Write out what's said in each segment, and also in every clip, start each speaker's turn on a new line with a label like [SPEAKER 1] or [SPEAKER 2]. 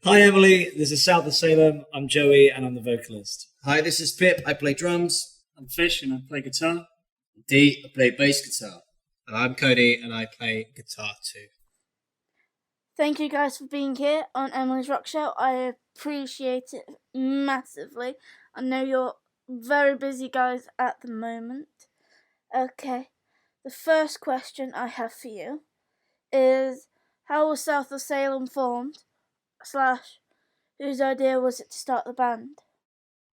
[SPEAKER 1] Hi Emily, this is South of Salem. I'm Joey and I'm the vocalist.
[SPEAKER 2] Hi, this is Pip. I play drums.
[SPEAKER 3] I'm Fish and I play guitar.
[SPEAKER 4] D, I play bass guitar.
[SPEAKER 5] And I'm Cody and I play guitar too.
[SPEAKER 6] Thank you guys for being here on Emily's Rock Show. I appreciate it massively. I know you're very busy guys at the moment. Okay, the first question I have for you is, how was South of Salem formed? / whose idea was it to start the band?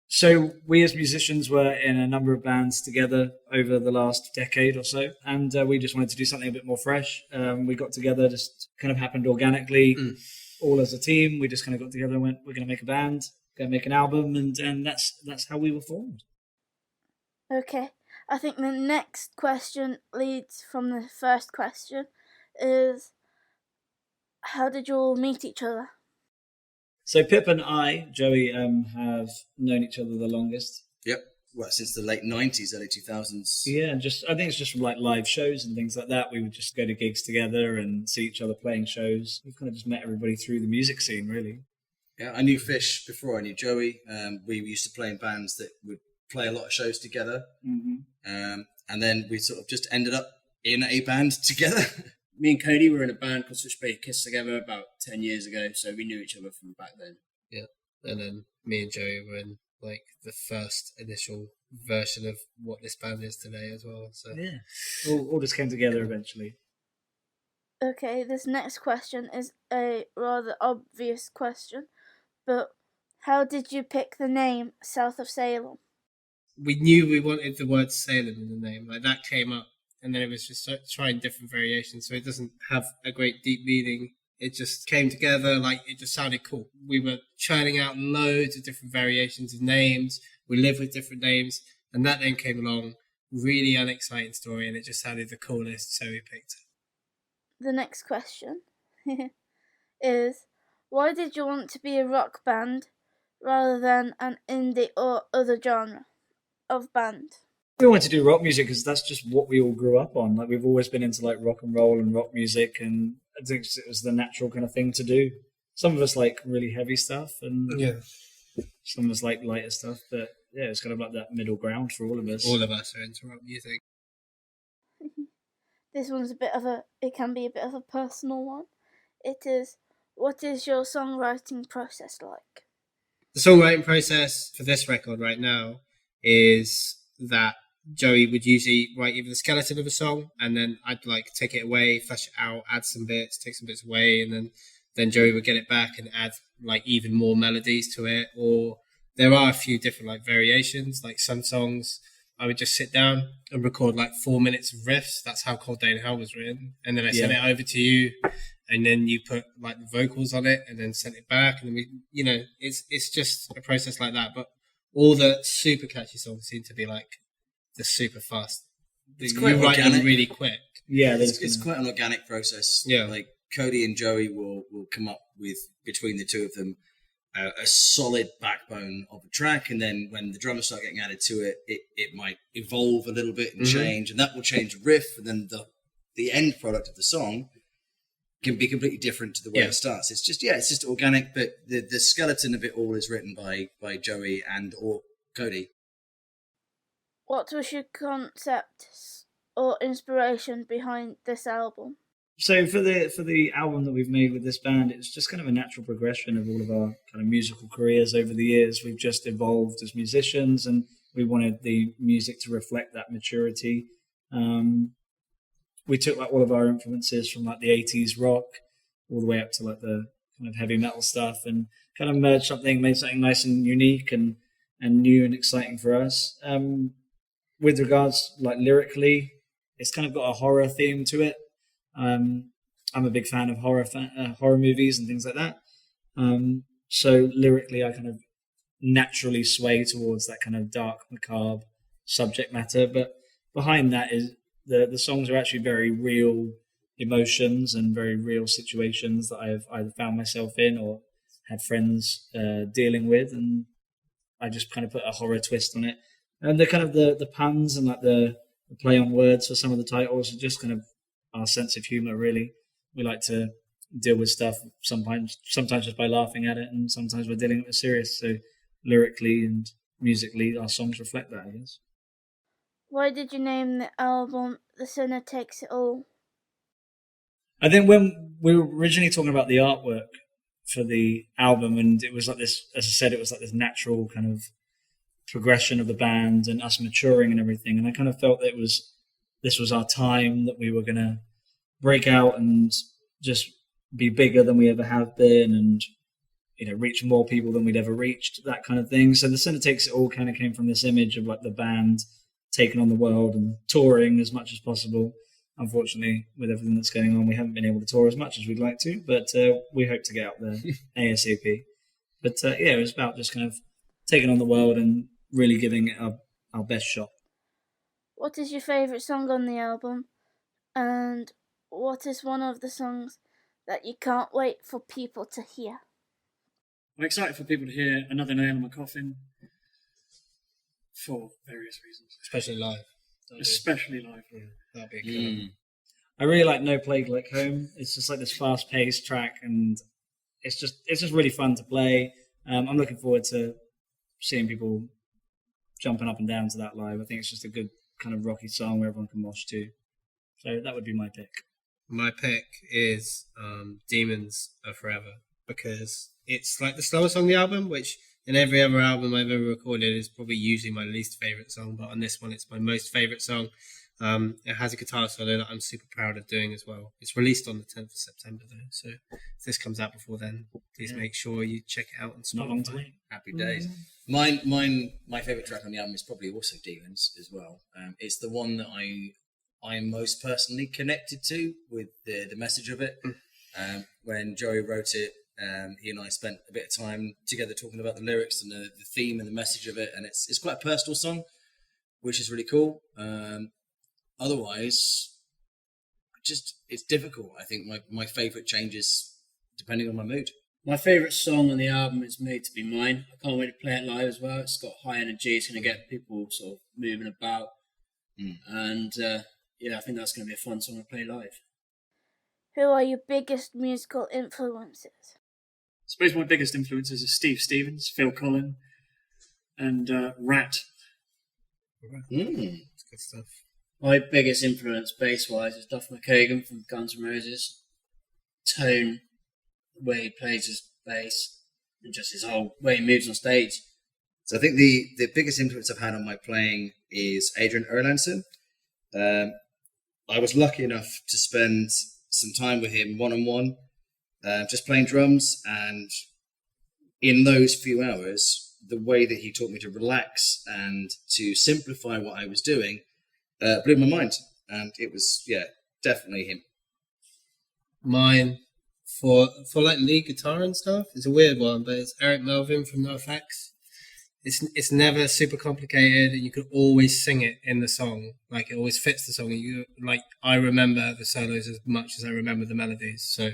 [SPEAKER 1] So we as musicians were in a number of bands together over the last decade or so, and we just wanted to do something a bit more fresh. We got together, just kind of happened organically, all as a team. We just kind of got together and went, we're going to make a band, going to make an album, and that's how we were formed.
[SPEAKER 6] Okay, I think the next question leads from the first question is, how did you all meet each other?
[SPEAKER 1] So Pip and I, Joey, have known each other the longest.
[SPEAKER 2] Yep. Well, since the late 90s, early 2000s.
[SPEAKER 1] Yeah, I think it's just from like live shows and things like that. We would just go to gigs together and see each other playing shows. We kind of just met everybody through the music scene, really.
[SPEAKER 2] Yeah, I knew Fish before I knew Joey. We used to play in bands that would play a lot of shows together. Mm-hmm. And then we sort of just ended up in a band together.
[SPEAKER 4] Me and Cody were in a band called Switchblade Kiss together about 10 years ago, so we knew each other from back then.
[SPEAKER 5] Yeah, and then me and Joey were in like the first initial version of what this band is today as well. So
[SPEAKER 1] yeah, all just came together eventually.
[SPEAKER 6] Okay, this next question is a rather obvious question, but how did you pick the name South of Salem?
[SPEAKER 5] We knew we wanted the word Salem in the name, like that came up. And then it was just trying different variations. So it doesn't have a great deep meaning. It just came together, like it just sounded cool. We were churning out loads of different variations of names. We lived with different names. And that then came along, really unexciting story. And it just sounded the coolest, so we picked it.
[SPEAKER 6] The next question is, why did you want to be a rock band rather than an indie or other genre of band?
[SPEAKER 1] We wanted to do rock music because that's just what we all grew up on. Like we've always been into like rock and roll and rock music, and I think it was the natural kind of thing to do. Some of us like really heavy stuff, and some of us like lighter stuff. But yeah, it's kind of like that middle ground for all of us.
[SPEAKER 5] All of us are into rock music.
[SPEAKER 6] This one's it can be a bit of a personal one. It is, what is your songwriting process like?
[SPEAKER 5] The songwriting process for this record right now is that Joey would usually write either the skeleton of a song, and then I'd like take it away, flesh it out, add some bits, take some bits away, and then Joey would get it back and add like even more melodies to it. Or there are a few different like variations. Like some songs I would just sit down and record like 4 minutes of riffs. That's how Cold Day in Hell was written. And then I sent it over to you, and then you put like the vocals on it and then sent it back. And then we, it's just a process like that. But all the super catchy songs seem to be like the super fast.
[SPEAKER 2] It's quite
[SPEAKER 5] you write
[SPEAKER 2] organic.
[SPEAKER 5] them really quick.
[SPEAKER 1] Yeah,
[SPEAKER 2] it's quite an organic process.
[SPEAKER 5] Yeah,
[SPEAKER 2] like Cody and Joey will come up with, between the two of them, a solid backbone of a track, and then when the drums start getting added to it, it might evolve a little bit and change, and that will change the riff, and then the end product of the song can be completely different to the way it starts. It's just organic, but the skeleton of it all is written by Joey and or Cody.
[SPEAKER 6] What was your concept or inspiration behind this album?
[SPEAKER 1] So for the album that we've made with this band, it's just kind of a natural progression of all of our kind of musical careers over the years. We've just evolved as musicians, and we wanted the music to reflect that maturity. We took like all of our influences from like the 80s rock all the way up to like the kind of heavy metal stuff, and kind of made something nice and unique and new and exciting for us. With regards like lyrically, it's kind of got a horror theme to it. I'm a big fan of horror movies and things like that. So lyrically, I kind of naturally sway towards that kind of dark, macabre subject matter. But behind that is the songs are actually very real emotions and very real situations that I've either found myself in or had friends dealing with, and I just kind of put a horror twist on it. And the kind of the puns and like the play on words for some of the titles are just kind of our sense of humor, really. We like to deal with stuff sometimes just by laughing at it, and sometimes we're dealing with it serious. So lyrically and musically, our songs reflect that, I guess.
[SPEAKER 6] Why did you name the album The Sinner Takes It All?
[SPEAKER 1] I think when we were originally talking about the artwork for the album, and it was like this, as I said, it was like this natural kind of progression of the band and us maturing and everything. And I kind of felt that this was our time, that we were going to break out and just be bigger than we ever have been, and reach more people than we'd ever reached, that kind of thing. So The Sinner Takes It All kind of came from this image of like the band taking on the world and touring as much as possible. Unfortunately, with everything that's going on, we haven't been able to tour as much as we'd like to, but we hope to get out there ASAP. But it was about just kind of taking on the world and really giving it our best shot. What
[SPEAKER 6] is your favourite song on the album? And what is one of the songs that you can't wait for people to hear?
[SPEAKER 3] I'm excited for people to hear Another Nail in My Coffin for various reasons.
[SPEAKER 5] Especially live.
[SPEAKER 3] Yeah,
[SPEAKER 5] that'd be a good one.
[SPEAKER 1] I really like No Plague Like Home. It's just like this fast-paced track, and it's just really fun to play. I'm looking forward to seeing people jumping up and down to that live. I think it's just a good kind of rocky song where everyone can mosh to. So that would be my pick.
[SPEAKER 5] My pick is Demons Are Forever, because it's like the slower song on the album, which in every other album I've ever recorded is probably usually my least favourite song, but on this one it's my most favourite song. It has a guitar solo that I'm super proud of doing as well. It's released on the 10th of September though, so if this comes out before then, please make sure you check it out on Spotify.
[SPEAKER 1] Not long to wait.
[SPEAKER 2] Happy days. My favourite track on the album is probably also Demons as well. It's the one that I am most personally connected to with the message of it. When Joey wrote it, he and I spent a bit of time together talking about the lyrics and the theme and the message of it, and it's quite a personal song, which is really cool. Otherwise, it's difficult. I think my favourite changes depending on my mood.
[SPEAKER 4] My favourite song on the album is Made to Be Mine. I can't wait to play it live as well. It's got high energy. It's going to get people sort of moving about. And I think that's going to be a fun song to play live.
[SPEAKER 6] Who are your biggest musical influences?
[SPEAKER 3] I suppose my biggest influences are Steve Stevens, Phil Collin, and Rat.
[SPEAKER 5] That's good stuff.
[SPEAKER 4] My biggest influence bass-wise is Duff McKagan from Guns N' Roses. Tone, the way he plays his bass, and just his whole way he moves on stage.
[SPEAKER 2] So I think the biggest influence I've had on my playing is Adrian Erlandson. I was lucky enough to spend some time with him one-on-one, just playing drums, and in those few hours, the way that he taught me to relax and to simplify what I was doing blew my mind, and it was definitely him.
[SPEAKER 5] Mine for like lead guitar and stuff is a weird one, but it's Eric Melvin from NoFX. It's never super complicated, and you could always sing it in the song. Like it always fits the song. I remember the solos as much as I remember the melodies. So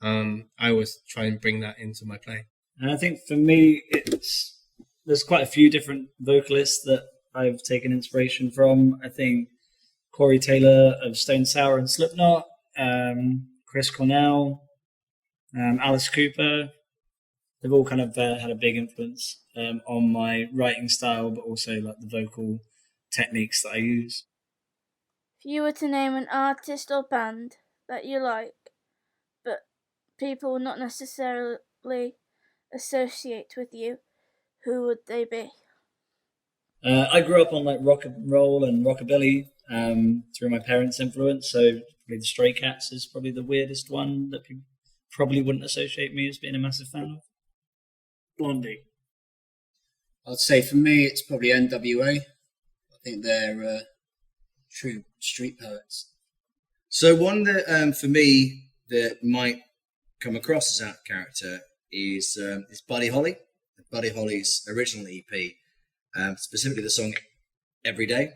[SPEAKER 5] I always try and bring that into my playing.
[SPEAKER 1] And I think for me, there's quite a few different vocalists that I've taken inspiration from. I think Corey Taylor of Stone Sour and Slipknot, Chris Cornell, Alice Cooper. They've all kind of had a big influence on my writing style, but also like the vocal techniques that I use.
[SPEAKER 6] If you were to name an artist or band that you like, but people would not necessarily associate with you, who would they be?
[SPEAKER 1] I grew up on like rock and roll and rockabilly through my parents' influence, so probably the Stray Cats is probably the weirdest one that people probably wouldn't associate me as being a massive fan of.
[SPEAKER 3] Blondie.
[SPEAKER 4] I'd say for me, it's probably NWA. I think they're true street poets.
[SPEAKER 2] So one that for me that might come across as out of character is Buddy Holly. Buddy Holly's original EP, specifically the song "Every Day,"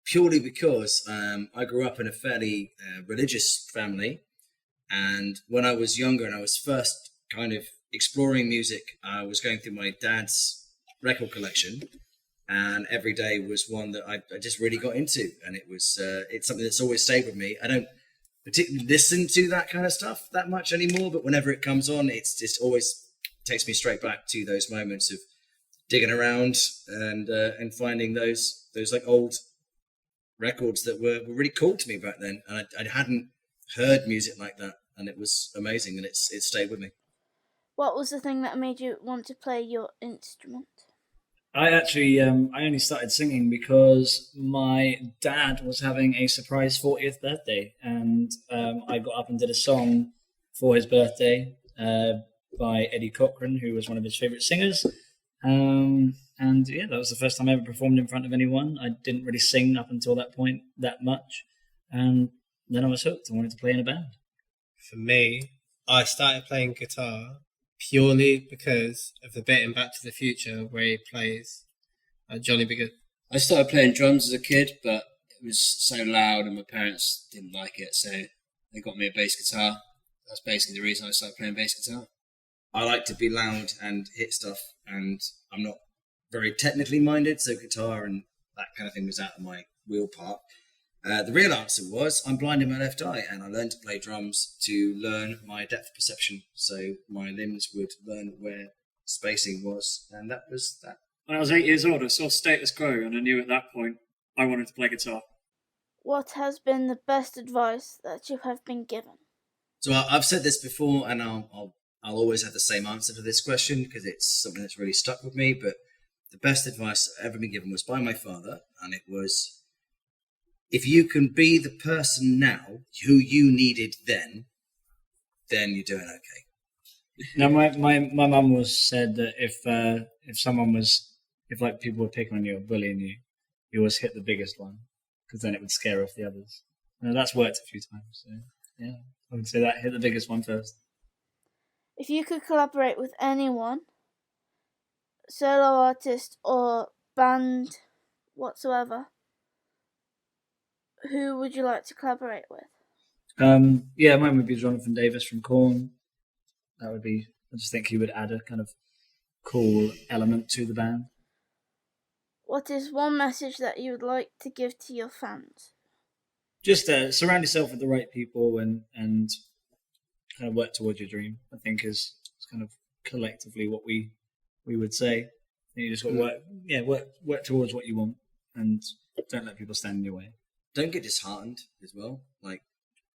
[SPEAKER 2] purely because I grew up in a fairly religious family, and when I was younger and I was first kind of exploring music, I was going through my dad's record collection, and Every Day was one that I just really got into, and it's something that's always stayed with me. I don't particularly listen to that kind of stuff that much anymore. But whenever it comes on, it's just always takes me straight back to those moments of digging around and finding those like old records that were really cool to me back then. And I hadn't heard music like that, and it was amazing, and it stayed with me.
[SPEAKER 6] What was the thing that made you want to play your instrument?
[SPEAKER 1] I actually, I only started singing because my dad was having a surprise 40th birthday, and I got up and did a song for his birthday by Eddie Cochran, who was one of his favourite singers. And yeah, that was the first time I ever performed in front of anyone. I didn't really sing up until that point that much, and then I was hooked. I wanted to play in a band.
[SPEAKER 5] For me, I started playing guitar purely because of the bit in Back to the Future where he plays Johnny B. Good.
[SPEAKER 4] I started playing drums as a kid, but it was so loud and my parents didn't like it, so they got me a bass guitar. That's basically the reason I started playing bass guitar.
[SPEAKER 2] I like to be loud and hit stuff, and I'm not very technically minded, so guitar and that kind of thing was out of my wheel part. The real answer was I'm blind in my left eye, and I learned to play drums to learn my depth perception, so my limbs would learn where spacing was, and that was that.
[SPEAKER 3] When I was 8 years old, I saw Status Quo, and I knew at that point I wanted to play guitar.
[SPEAKER 6] What has been the best advice that you have been given?
[SPEAKER 2] So I've said this before, and I'll always have the same answer to this question because it's something that's really stuck with me. But the best advice I've ever been given was by my father, and it was, if you can be the person now who you needed then you're doing okay.
[SPEAKER 1] Now, my mum was said that if like people were picking on you or bullying you, you always hit the biggest one because then it would scare off the others. Now, that's worked a few times. So yeah, I would say that hit the biggest one first.
[SPEAKER 6] If you could collaborate with anyone, solo artist or band whatsoever, who would you like to collaborate with?
[SPEAKER 1] Yeah, mine would be Jonathan Davis from Korn. That would be, I just think he would add a kind of cool element to the band.
[SPEAKER 6] What is one message that you would like to give to your fans?
[SPEAKER 1] Just surround yourself with the right people and kind of work towards your dream, I think is kind of collectively what we would say. You just got to work towards what you want and don't let people stand in your way.
[SPEAKER 2] Don't get disheartened as well. Like,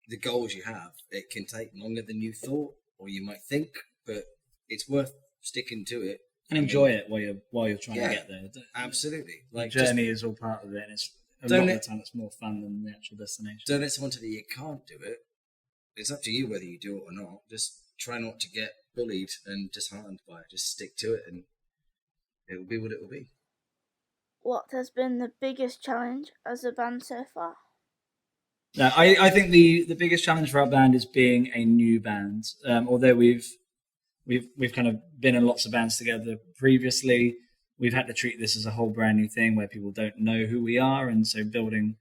[SPEAKER 2] the goals you have, it can take longer than you thought or you might think, but it's worth sticking to it.
[SPEAKER 1] And enjoy it while you're trying to get there.
[SPEAKER 2] Absolutely. Like,
[SPEAKER 1] the journey is all part of it, and it's a lot of the time it's more fun than the actual destination.
[SPEAKER 2] Don't let someone tell you can't do it. It's up to you whether you do it or not. Just try not to get bullied and disheartened by it. Just stick to it, and it will be what it will be.
[SPEAKER 6] What has been the biggest challenge as a band so far?
[SPEAKER 1] No, I think the biggest challenge for our band is being a new band. Although we've kind of been in lots of bands together previously, we've had to treat this as a whole brand new thing where people don't know who we are, and so building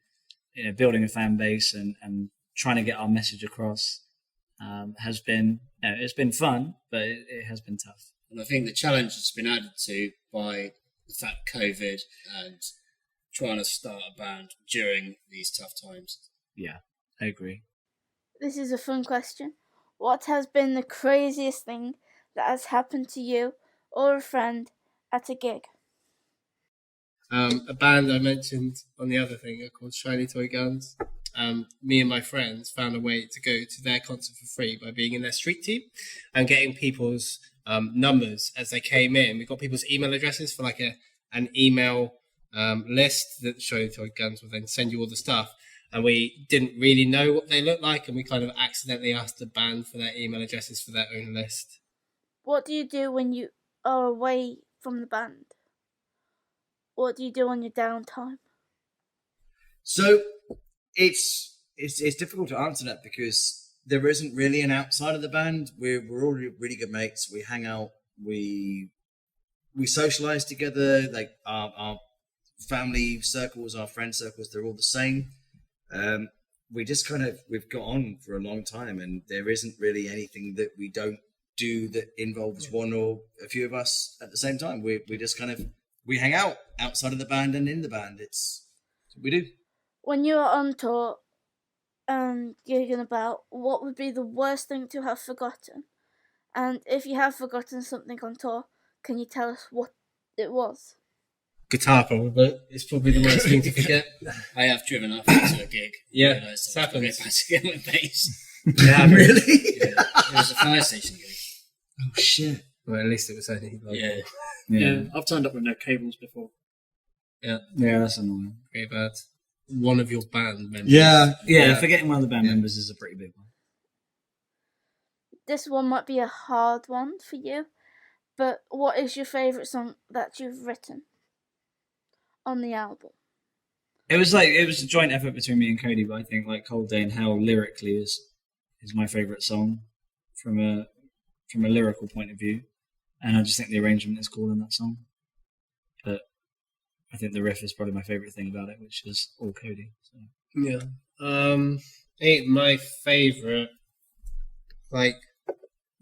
[SPEAKER 1] a fan base and trying to get our message across has been it's been fun, but it has been tough.
[SPEAKER 4] And I think the challenge has been added to by the fact COVID and trying to start a band during these tough times.
[SPEAKER 1] Yeah, I agree.
[SPEAKER 6] This is a fun question. What has been the craziest thing that has happened to you or a friend at a gig?
[SPEAKER 5] A band I mentioned on the other thing are called Shiny Toy Guns. Me and my friends found a way to go to their concert for free by being in their street team and getting people's numbers as they came in. We got people's email addresses for like an email list that Shiny Toy Guns will then send you all the stuff. And we didn't really know what they looked like, and we kind of accidentally asked the band for their email addresses for their own list.
[SPEAKER 6] What do you do when you are away from the band? What do you do on your downtime?
[SPEAKER 2] So it's difficult to answer that because there isn't really an outside of the band. We're all really good mates. We hang out. We socialize together. Like our family circles, our friend circles, they're all the same. We've got on for a long time, and there isn't really anything that we don't do that involves one or a few of us at the same time. We just we hang out outside of the band and in the band. It's what we do.
[SPEAKER 6] When you are on tour, and gigging about, what would be the worst thing to have forgotten? And if you have forgotten something on tour, can you tell us what it was?
[SPEAKER 5] Guitar, probably. It's probably the worst thing to forget.
[SPEAKER 4] I have driven off into a gig.
[SPEAKER 5] Yeah,
[SPEAKER 4] Realised
[SPEAKER 5] it's
[SPEAKER 4] I was
[SPEAKER 5] happened.
[SPEAKER 4] back to get my bass.
[SPEAKER 5] Yeah,
[SPEAKER 2] Really?
[SPEAKER 4] Yeah. It was a fire station gig.
[SPEAKER 2] Oh shit!
[SPEAKER 5] Well, at least it was only like
[SPEAKER 4] Yeah.
[SPEAKER 3] Yeah, I've turned up with no cables before.
[SPEAKER 1] Yeah, that's annoying.
[SPEAKER 5] pretty bad. One of your band members.
[SPEAKER 1] Yeah, forgetting one of the band members is a pretty big one.
[SPEAKER 6] This one might be a hard one for you, but what is your favourite song that you've written on the album?
[SPEAKER 1] It was a joint effort between me and Cody, but I think like Cold Day and Hell lyrically is my favourite song from a lyrical point of view, and I just think the arrangement is cool in that song. But I think the riff is probably my favourite thing about it, which is all Cody. So.
[SPEAKER 5] Yeah. I think my favourite, like,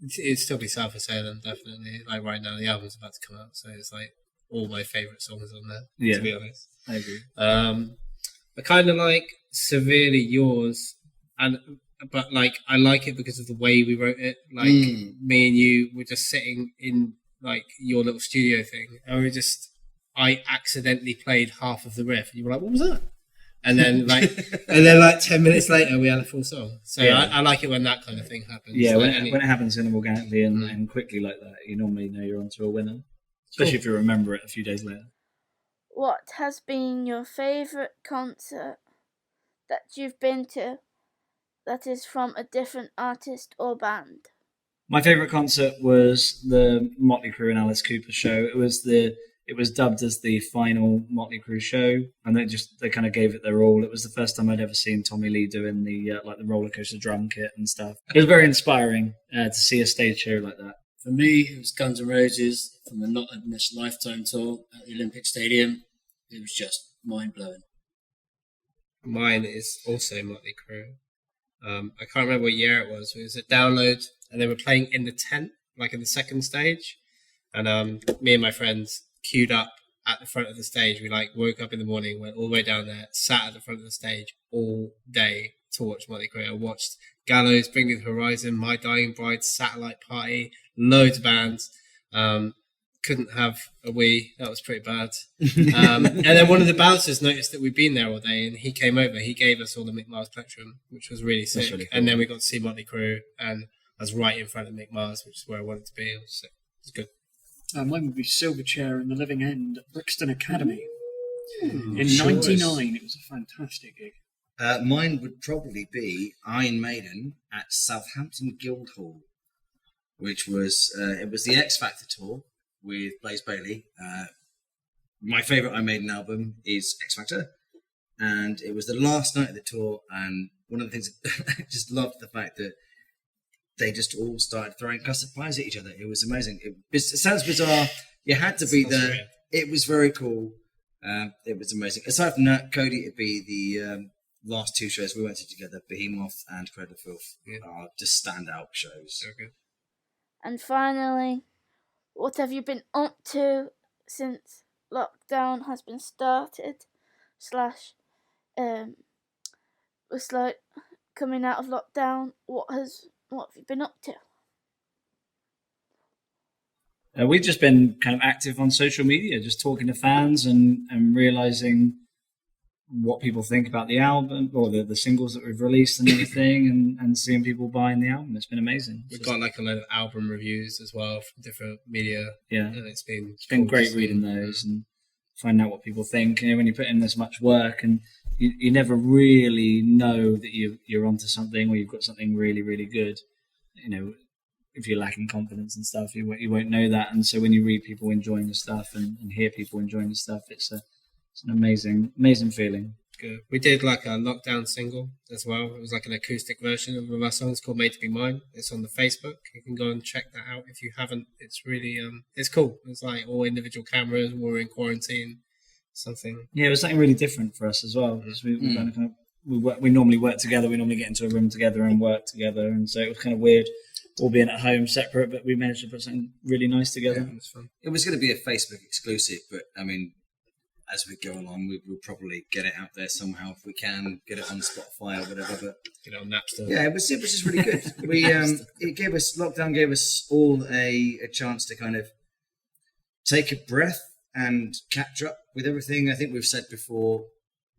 [SPEAKER 5] it'd still be South of Salem, definitely. Like, right now, the album's about to come out, so it's like all my favourite songs on there,
[SPEAKER 1] Yeah.
[SPEAKER 5] to be honest.
[SPEAKER 1] I agree.
[SPEAKER 5] I kind of like Severely Yours, but like I like it because of the way we wrote it. Like me and you were just sitting in like your little studio thing, and I accidentally played half of the riff, and you were like, "What was that?" And then like 10 minutes later, we had a full song. So
[SPEAKER 1] Yeah.
[SPEAKER 5] I like it when that kind of thing happens.
[SPEAKER 1] Yeah,
[SPEAKER 5] Like,
[SPEAKER 1] when it happens kind of organically and quickly like that, you normally know you're onto a winner, especially if you remember it a few days later.
[SPEAKER 6] What has been your favourite concert that you've been to that is from a different artist or band?
[SPEAKER 1] My favourite concert was the Motley Crue and Alice Cooper show. It was dubbed as the final Motley Crue show, and they kind of gave it their all. It was the first time I'd ever seen Tommy Lee doing the the roller coaster drum kit and stuff. It was very inspiring to see a stage show like that.
[SPEAKER 4] For me, it was Guns N' Roses from the Not in This Lifetime tour at the Olympic Stadium. It was just mind-blowing.
[SPEAKER 5] Mine is also Motley Crue. I can't remember what year it was. It was at Download, and they were playing in the tent, like in the second stage. And me and my friends queued up at the front of the stage. We like woke up in the morning, went all the way down there, sat at the front of the stage all day to watch Motley Crue. I watched Gallows, Bring Me the Horizon, My Dying Bride, Satellite Party, loads of bands. Couldn't have a wee. That was pretty bad. And then one of the bouncers noticed that we'd been there all day, and he came over. He gave us all the Mick Mars Plectrum, which was really sick.
[SPEAKER 1] Really cool.
[SPEAKER 5] And then we got to see Motley Crue, and I was right in front of Mick Mars, which is where I wanted to be. It was sick. It was good.
[SPEAKER 3] Mine would be Silverchair in the Living End at Brixton Academy. In
[SPEAKER 2] Sure
[SPEAKER 3] '99, it was a fantastic gig.
[SPEAKER 2] Mine would probably be Iron Maiden at Southampton Guildhall, which was it was the X Factor tour with Blaze Bayley. My favourite Iron Maiden album is X Factor, and it was the last night of the tour. And one of the things I just loved the fact that they just all started throwing custard pies at each other. It was amazing. It sounds bizarre. You had to be there.
[SPEAKER 5] Weird.
[SPEAKER 2] It was very cool. It was amazing. Aside from that, Cody, it'd be the last two shows we went to together, Behemoth and Cradle of Filth, are just standout shows.
[SPEAKER 5] So good.
[SPEAKER 6] And finally, what have you been up to since lockdown has been started? It's like coming out of lockdown. What have you been up to?
[SPEAKER 1] We've just been kind of active on social media, just talking to fans and realizing what people think about the album or the singles that we've released and everything, and seeing people buying the album. It's been amazing.
[SPEAKER 5] We've got like a load of album reviews as well from different media.
[SPEAKER 1] Yeah.
[SPEAKER 5] And it's been
[SPEAKER 1] It's been great reading those and finding out what people think. You know, when you put in this much work and you never really know that you're onto something or you've got something really, really good. You know, if you're lacking confidence and stuff, you won't know that. And so when you read people enjoying the stuff and hear people enjoying the stuff, it's an amazing feeling.
[SPEAKER 5] Good. We did like a lockdown single as well. It was like an acoustic version of one of our songs called Made to Be Mine. It's on the Facebook. You can go and check that out if you haven't. It's really it's cool. It's like all individual cameras. We're in quarantine. Something.
[SPEAKER 1] Yeah, it was something really different for us as well because we normally work together. We normally get into a room together and work together, and so it was kind of weird all being at home separate. But we managed to put something really nice together.
[SPEAKER 5] Yeah, it was fun.
[SPEAKER 2] It was going to be a Facebook exclusive, but I mean, as we go along. We'll probably get it out there somehow if we can, get it on Spotify or whatever. But
[SPEAKER 5] Get it on Napster.
[SPEAKER 2] yeah, it was just really good. Lockdown gave us all a chance to kind of take a breath and catch up with everything. I think we've said before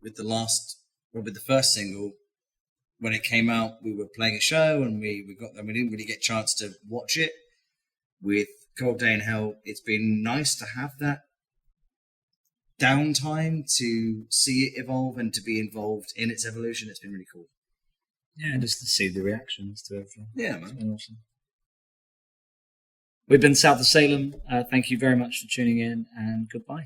[SPEAKER 2] with the first single, when it came out, we were playing a show and we didn't really get a chance to watch it. With Cold Day in Hell, it's been nice to have that downtime to see it evolve and to be involved in its evolution. It's been really cool.
[SPEAKER 1] Yeah, just to see the reactions to everything.
[SPEAKER 2] Yeah,
[SPEAKER 1] It's
[SPEAKER 2] man.
[SPEAKER 1] been awesome. We've been south of Salem. Thank you very much for tuning in, and goodbye.